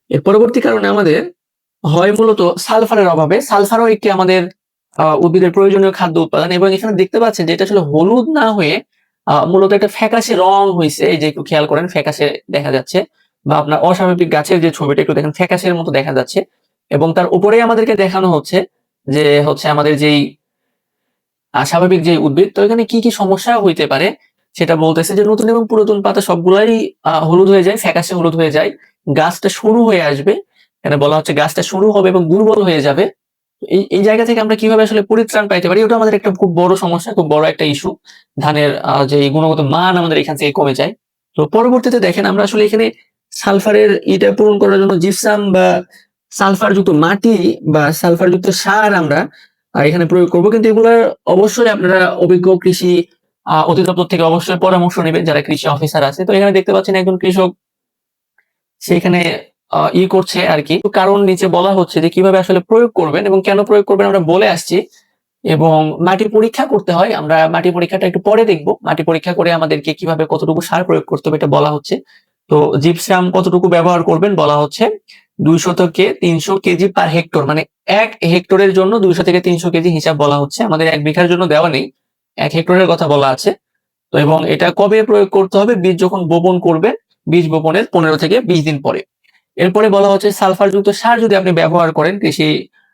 এর পরবর্তী কারণে আমাদের হয় মূলত সালফারের অভাবে। সালফারও একটি আমাদের উদ্ভিদের প্রয়োজনীয় খাদ্য উপাদান এবং এখানে দেখতে পাচ্ছেন যে এটা আসলে হলুদ না হয়ে মূলত একটা ফ্যাকাশে রং হইছে। এই যে একটু খেয়াল করেন ফ্যাকাশে দেখা যাচ্ছে বা আপনার অস্বাভাবিক গাছের যে ছবিটা একটু দেখেন ফ্যাকাশের মতো দেখা যাচ্ছে এবং তার উপরেই আমাদেরকে দেখানো হচ্ছে যে হচ্ছে আমাদের যেই স্বাভাবিক যে উদ্ভিদ, তো এখানে কি, কি সমস্যা হইতে পারে সেটা বলতেছে যে নতুন এবং পুরাতন পাতা সবগুলাই হলুদ হয়ে যায়, ফ্যাকাশে হলুদ হয়ে যায়। গাছটা সরু হয়ে আসবে। এখানে বলা হচ্ছে গাছটা সরু হবে এবং দুর্বল হয়ে যাবে। এই জায়গা থেকে আমরা কিভাবে আসলে পরিত্রাণ পাইতে পারি? ওটা আমাদের একটা খুব বড় সমস্যা, খুব বড় একটা ইস্যু। ধানের যে গুণগত মান আমাদের এখান থেকে কমে যায়। তো পরবর্তীতে দেখেন আমরা আসলে এখানে সালফারের ইটা পূরণ করার জন্য জিপসাম বা সালফারযুক্ত মাটি বা সালফারযুক্ত সার আমরা এখানে প্রয়োগ করব। কিন্তু এগুলার অবশ্যই আপনারা অভিজ্ঞ কৃষি অধিদপ্তর থেকে অবশ্যই পরামর্শ নেবেন যারা কৃষি অফিসার আছে। তো এখানে দেখতে পাচ্ছেন একজন কৃষক সেখানে করছে আরকি। কারণ নিচে বলা হচ্ছে যে কিভাবে আসলে প্রয়োগ করবেন এবং কেন প্রয়োগ করবেন আমরা বলে আসছি। এবং মাটি পরীক্ষা করতে হয়। আমরা মাটি পরীক্ষাটা একটু পরে দেখব। মাটি পরীক্ষা করে আমাদেরকে কিভাবে কতটুকু সার প্রয়োগ করতে হবে এটা বলা হচ্ছে। তো জিপসাম কতটুকু ব্যবহার করবেন বলা হচ্ছে ২০০ থেকে ৩০০ কেজি পার হেক্টর, মানে ১ হেক্টরের জন্য ২০০ থেকে ৩০০ কেজি হিসাব বলা হচ্ছে। আমাদের ১ বিঘার জন্য দেওয়া নেই। ১ হেক্টরের কথা বলা আছে। তো এবং এটা কবে প্রয়োগ করতে হবে? বীজ যখন বপন করবেন, বীজ বপনের ১৫ থেকে ২০ দিন পরে। এরপরে বলা হচ্ছে সালফারযুক্ত সার যদি আপনি ব্যবহার করেন কৃষি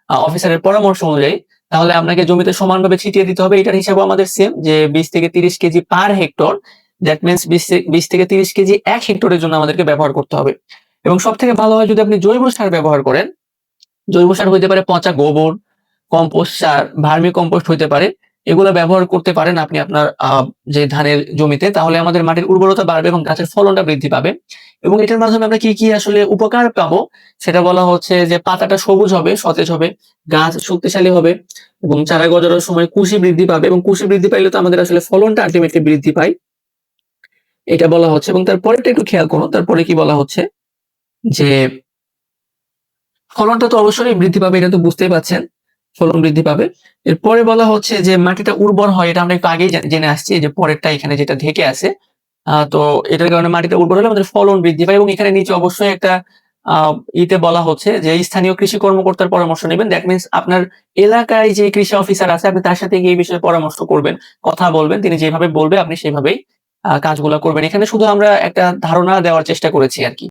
অফিসারের পরামর্শ অনুযায়ী, তাহলে আপনাকে জমিতে সমানভাবে ছিটিয়ে দিতে হবে। এটার হিসাবও আমাদের সেম যে ২০ থেকে ৩০ KG per hectare. That means ২০ থেকে ৩০ কেজি ১ হেক্টরের জন্য আমাদেরকে ব্যবহার করতে হবে। এবং সবথেকে ভালো হয় যদি আপনি জৈব সার ব্যবহার করেন। জৈব সার হইতে পারে পচা গোবর, কম্পোস্ট সার, ভার্মি কম্পোস্ট হইতে পারে। এগুলা ব্যবহার করতে পারেন আপনি আপনার যে ধানের জমিতে। তাহলে আমাদের মাটির উর্বরতা বাড়বে এবং গাছের ফলনটা বৃদ্ধি পাবে। এবং এটার মাধ্যমে আমরা কি, কি আসলে উপকার পাবো সেটা বলা হচ্ছে যে পাতাটা সবুজ হবে, সতেজ হবে, গাছ শক্তিশালী হবে এবং চারা গজানোর সময় কুশি বৃদ্ধি পাবে এবং কুশি বৃদ্ধি পাইলে তো আমাদের আসলে ফলনটা আল্টিমেটলি বৃদ্ধি পায়। এটা বলা হচ্ছে এবং তারপরেরটা একটু খেয়াল করুন। তারপরে কি বলা হচ্ছে যে ফলনটা তো অবশ্যই বৃদ্ধি পাবে, এটা তো বুঝতেই পারছেন। ফলন বৃদ্ধি পাবে। এরপরে বলা হচ্ছে যে মাটিটা উর্বর হয়, এটা আমরা একটু আগেই জেনে আসছি যে পরেরটা এখানে যেটা ঢেকে আছে। তো এটার কারণে মাটিটা উর্বর হলে আমাদের ফলন বৃদ্ধি পায় এবং এখানে নিচে অবশ্যই একটা আ বলা হচ্ছে যে স্থানীয় কৃষি কর্মকর্তার পরামর্শ নিবেন। দ্যাট মিনস আপনার এলাকায় যে কৃষি অফিসার আছে আপনি তার সাথে গিয়ে এই বিষয়ে পরামর্শ করবেন, কথা বলবেন। তিনি যেভাবে বলবে আপনি সেভাবেই কাজগুলা করবেন। এখানে শুধু আমরা একটা ধারণা দেওয়ার চেষ্টা করেছি আরকি।